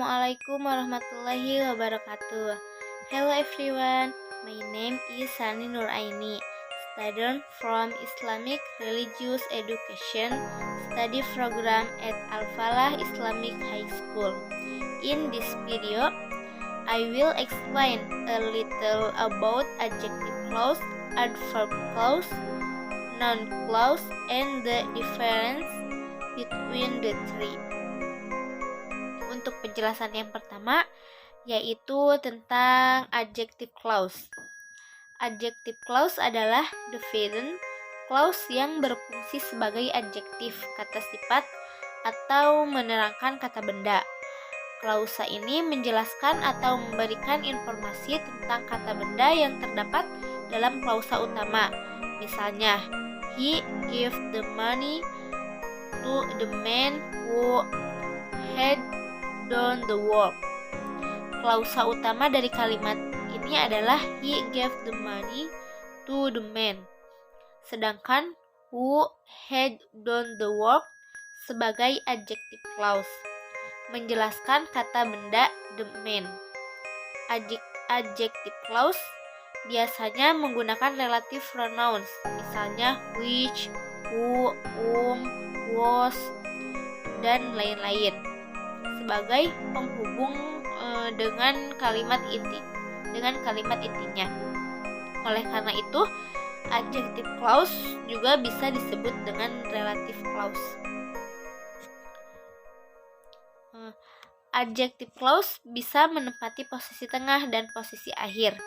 Assalamualaikum warahmatullahi wabarakatuh. Hello everyone, my name is Sani Nuraini, student from Islamic Religious Education Study Program at Al-Falah Islamic High School. In this video, I will explain a little about adjective clause, adverb clause, noun clause, and the difference between the three. Untuk penjelasan yang pertama, yaitu tentang adjective clause. Adjective clause adalah definite clause yang berfungsi sebagai adjektif, kata sifat, atau menerangkan kata benda. Klausa ini menjelaskan atau memberikan informasi tentang kata benda yang terdapat dalam klausa utama. Misalnya, he gave the money to the man who had done the work. Klausa utama dari kalimat ini adalah he gave the money to the man. Sedangkan who had done the work sebagai adjective clause menjelaskan kata benda the man. Adjective clause biasanya menggunakan relative pronouns, misalnya which, who, was, dan lain-lain sebagai penghubung dengan kalimat intinya. Oleh karena itu, adjective clause juga bisa disebut dengan relative clause. Adjective clause bisa menempati posisi tengah dan posisi akhir.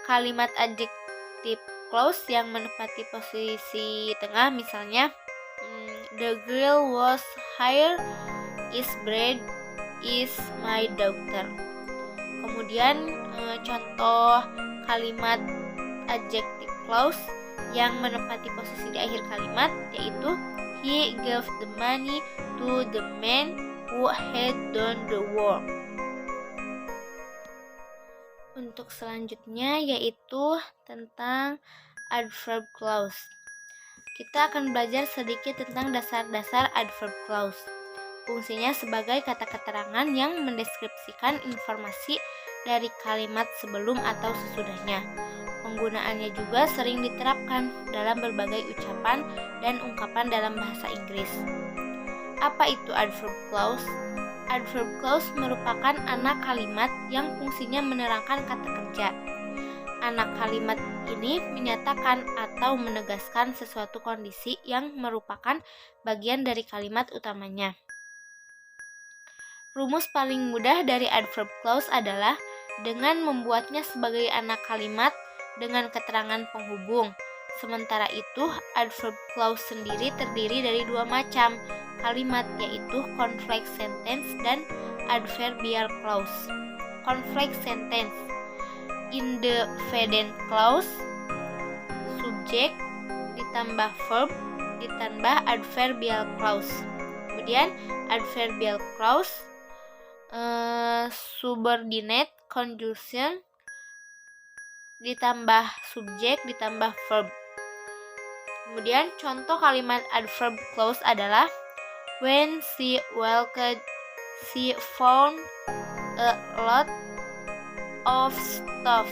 Kalimat adjective clause yang menempati posisi tengah misalnya the girl was here is bread is my daughter. Kemudian contoh kalimat adjective clause yang menempati posisi di akhir kalimat yaitu he gave the money to the man who had done the work. Untuk selanjutnya yaitu tentang adverb clause. Kita akan belajar sedikit tentang dasar-dasar adverb clause. Fungsinya sebagai kata keterangan yang mendeskripsikan informasi dari kalimat sebelum atau sesudahnya. Penggunaannya juga sering diterapkan dalam berbagai ucapan dan ungkapan dalam bahasa Inggris. Apa itu adverb clause? Adverb clause merupakan anak kalimat yang fungsinya menerangkan kata kerja. Anak kalimat ini menyatakan atau menegaskan sesuatu kondisi yang merupakan bagian dari kalimat utamanya. Rumus paling mudah dari adverb clause adalah dengan membuatnya sebagai anak kalimat dengan keterangan penghubung. Sementara itu, adverb clause sendiri terdiri dari dua macam kalimat, yaitu complex sentence dan adverbial clause. Complex sentence: indefinite clause, subjek ditambah verb ditambah adverbial clause. Kemudian adverbial clause subordinate conjunction ditambah subjek ditambah verb. Kemudian contoh kalimat adverb clause adalah when she walked she found a lot of stuff.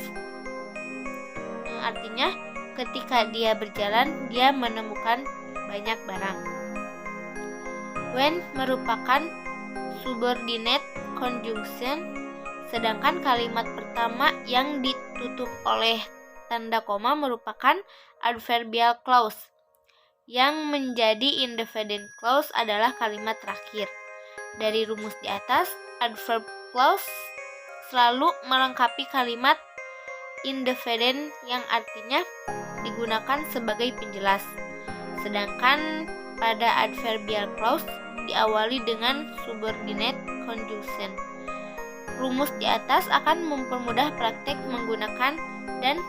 Artinya ketika dia berjalan dia menemukan banyak barang. When merupakan subordinate conjunction, sedangkan kalimat pertama yang ditutup oleh tanda koma merupakan adverbial clause. Yang menjadi indefinite clause adalah kalimat terakhir. Dari rumus di atas, adverb clause selalu melengkapi kalimat indefinite yang artinya digunakan sebagai penjelas. Sedangkan pada adverbial clause diawali dengan subordinate conjunction. Rumus di atas akan mempermudah praktek menggunakan dan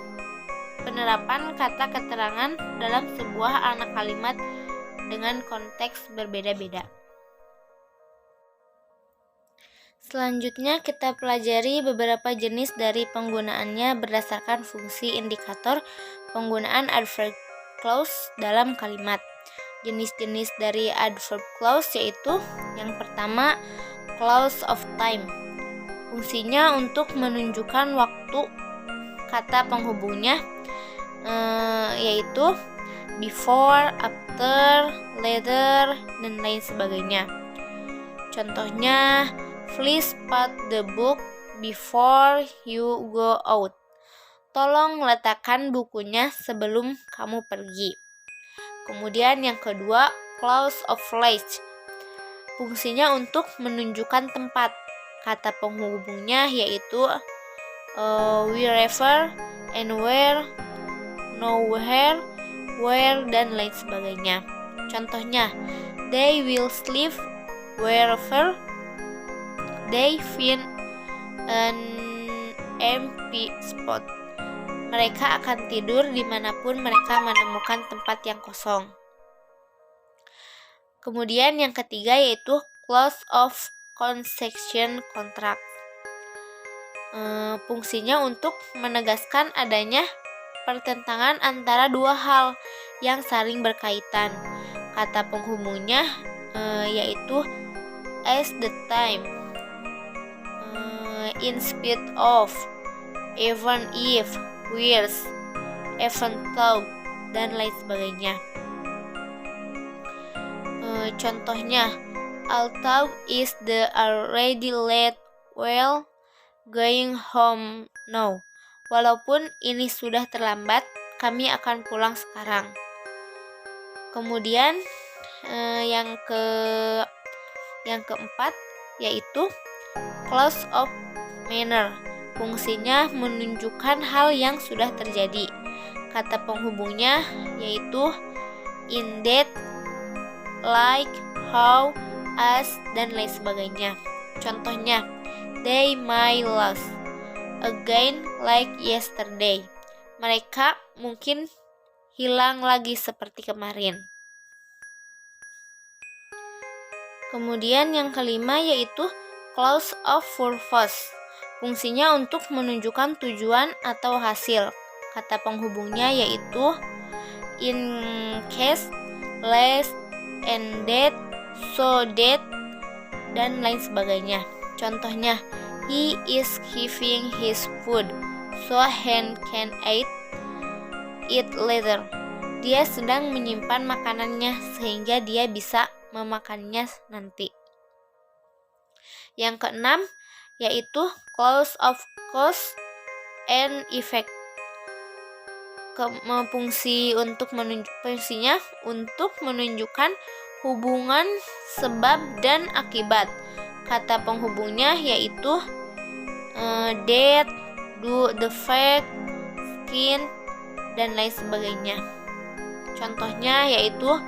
penerapan kata keterangan dalam sebuah anak kalimat dengan konteks berbeda-beda. Selanjutnya kita pelajari beberapa jenis dari penggunaannya berdasarkan fungsi indikator penggunaan adverb clause dalam kalimat. Jenis-jenis dari adverb clause yaitu yang pertama clause of time. Fungsinya untuk menunjukkan waktu. Kata penghubungnya yaitu before, after, later, dan lain sebagainya. Contohnya, please put the book before you go out. Tolong letakkan bukunya sebelum kamu pergi. Kemudian yang kedua, clause of place. Fungsinya untuk menunjukkan tempat. Kata penghubungnya yaitu wherever, anywhere, nowhere, where, dan lain sebagainya. Contohnya, they will sleep wherever they find an empty spot. Mereka akan tidur dimanapun mereka menemukan tempat yang kosong. Kemudian yang ketiga yaitu clause of concession contract. Fungsinya untuk menegaskan adanya pertentangan antara dua hal yang saling berkaitan. Kata penghubungnya yaitu as the time, in spite of, even if, whereas, even though, dan lain sebagainya. Contohnya, although is the already late, well, going home now. Walaupun ini sudah terlambat, kami akan pulang sekarang. Kemudian yang keempat yaitu clause of manner. Fungsinya menunjukkan hal yang sudah terjadi. Kata penghubungnya yaitu in that, like, how, as, dan lain sebagainya. Contohnya, they may last again like yesterday. Mereka mungkin hilang lagi seperti kemarin. Kemudian yang kelima yaitu clause of purpose. Fungsinya untuk menunjukkan tujuan atau hasil. Kata penghubungnya yaitu in case, lest, and that, so that, dan lain sebagainya. Contohnya, he is keeping his food so he can eat it later. Dia sedang menyimpan makanannya sehingga dia bisa memakannya nanti. Yang keenam yaitu clause of cause and effect. Fungsinya untuk menunjukkan hubungan sebab dan akibat. Kata penghubungnya yaitu that, do, the fact, skin, dan lain sebagainya. Contohnya yaitu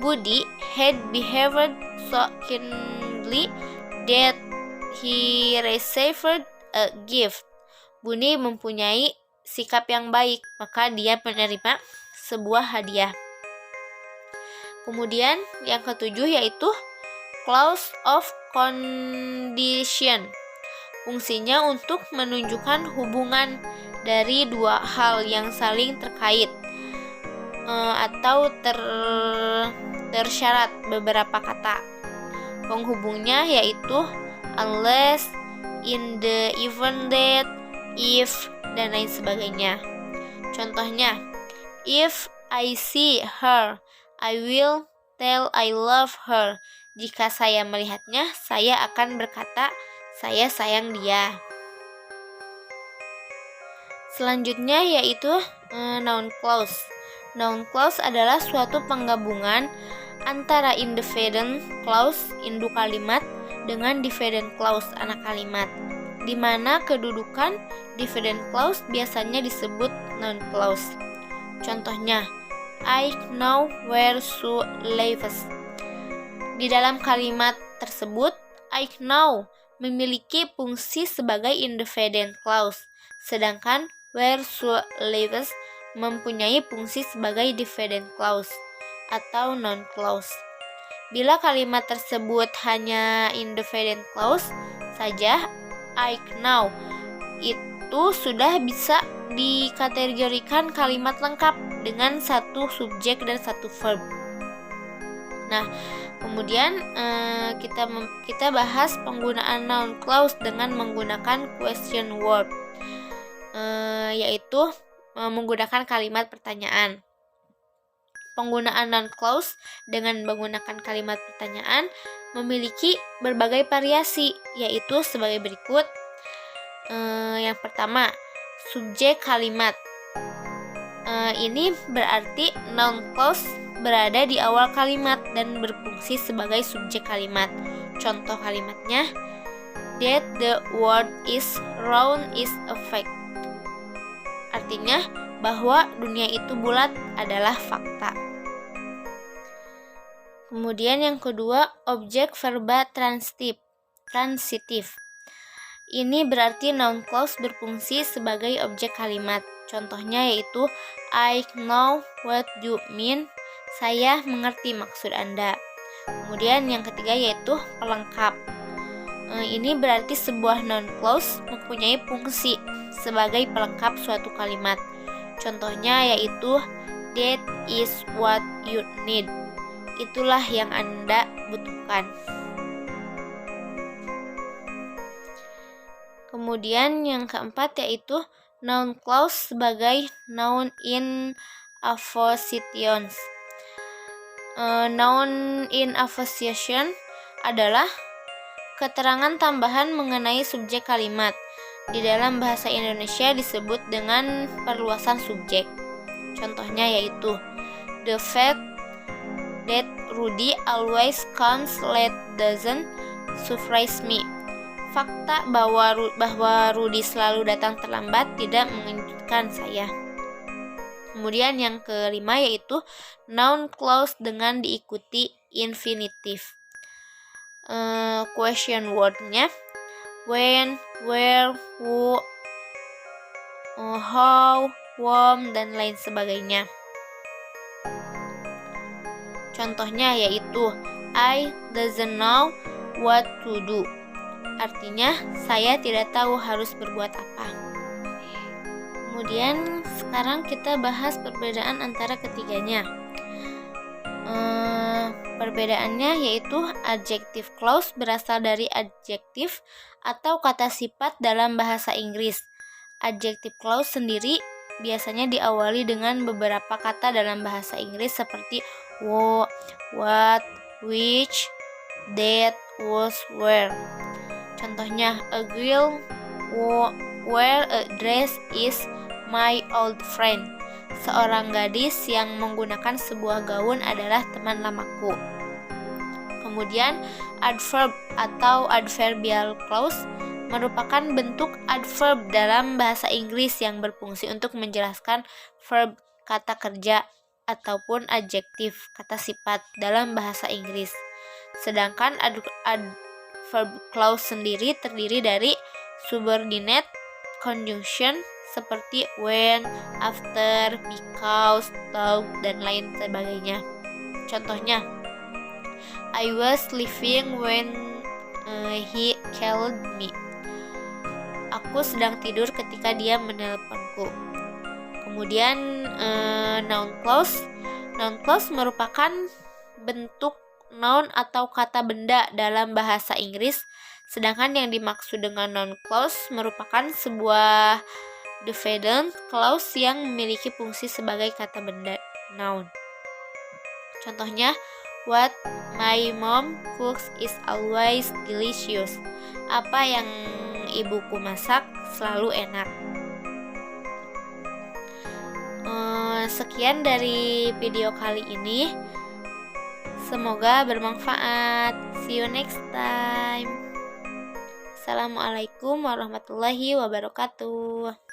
Budi had behaved so kindly that he received a gift. Budi mempunyai sikap yang baik, maka dia menerima sebuah hadiah. Kemudian yang ketujuh yaitu clause of condition. Fungsinya untuk menunjukkan hubungan dari dua hal yang saling terkait atau tersyarat beberapa kata. Penghubungnya yaitu unless, in the event that, if, dan lain sebagainya. Contohnya, if I see her, I will tell I love her. Jika saya melihatnya, saya akan berkata, saya sayang dia. Selanjutnya yaitu noun clause. Noun clause adalah suatu penggabungan antara independent clause induk kalimat dengan dependent clause anak kalimat, di mana kedudukan dependent clause biasanya disebut noun clause. Contohnya, I know where Sue lives. Di dalam kalimat tersebut, I know memiliki fungsi sebagai independent clause, sedangkan where Sue lives mempunyai fungsi sebagai dependent clause atau noun clause. Bila kalimat tersebut hanya independent clause saja, I know itu sudah bisa dikategorikan kalimat lengkap dengan satu subjek dan satu verb. Nah, Kemudian kita bahas penggunaan noun clause dengan menggunakan question word, yaitu menggunakan kalimat pertanyaan. Penggunaan noun clause dengan menggunakan kalimat pertanyaan memiliki berbagai variasi, yaitu sebagai berikut. Yang pertama, subjek kalimat. Ini berarti noun clause berada di awal kalimat dan berfungsi sebagai subjek kalimat. Contoh kalimatnya, that the world is round is a fact. Artinya bahwa dunia itu bulat adalah fakta. Kemudian yang kedua, objek verba transitif. Ini berarti noun clause berfungsi sebagai objek kalimat. Contohnya yaitu I know what you mean. Saya mengerti maksud Anda. Kemudian yang ketiga yaitu pelengkap. Ini berarti sebuah noun clause mempunyai fungsi sebagai pelengkap suatu kalimat. Contohnya yaitu that is what you need. Itulah yang Anda butuhkan. Kemudian yang keempat yaitu noun clause sebagai noun in associations. Noun in association adalah keterangan tambahan mengenai subjek kalimat. Di dalam bahasa Indonesia disebut dengan perluasan subjek. Contohnya yaitu the fact that Rudy always comes late doesn't surprise me. Fakta bahwa Rudy selalu datang terlambat tidak mengejutkan saya. Kemudian yang kelima yaitu noun clause dengan diikuti infinitive. Question word-nya when, where, who, how, whom, dan lain sebagainya. Contohnya yaitu I doesn't know what to do. Artinya saya tidak tahu harus berbuat apa. Kemudian sekarang kita bahas perbedaan antara ketiganya. Perbedaannya yaitu adjective clause berasal dari adjektif atau kata sifat dalam bahasa Inggris. Adjective clause sendiri biasanya diawali dengan beberapa kata dalam bahasa Inggris seperti who, what, which, that, was, where. Contohnya, a girl who wear a dress is my old friend. Seorang gadis yang menggunakan sebuah gaun adalah teman lamaku. Kemudian, adverb atau adverbial clause merupakan bentuk adverb dalam bahasa Inggris yang berfungsi untuk menjelaskan verb kata kerja ataupun adjektif kata sifat dalam bahasa Inggris. Sedangkan adverb clause sendiri terdiri dari subordinate conjunction seperti when, after, because, though, dan lain sebagainya. Contohnya, I was sleeping when he called me. Aku sedang tidur ketika dia menelponku. Kemudian noun clause. Noun clause merupakan bentuk noun atau kata benda dalam bahasa Inggris. Sedangkan yang dimaksud dengan noun clause merupakan sebuah dependent clause yang memiliki fungsi sebagai kata benda noun. Contohnya, what my mom cooks is always delicious. Apa yang ibuku masak selalu enak. Sekian dari video kali ini. Semoga bermanfaat. See you next time. Assalamualaikum warahmatullahi wabarakatuh.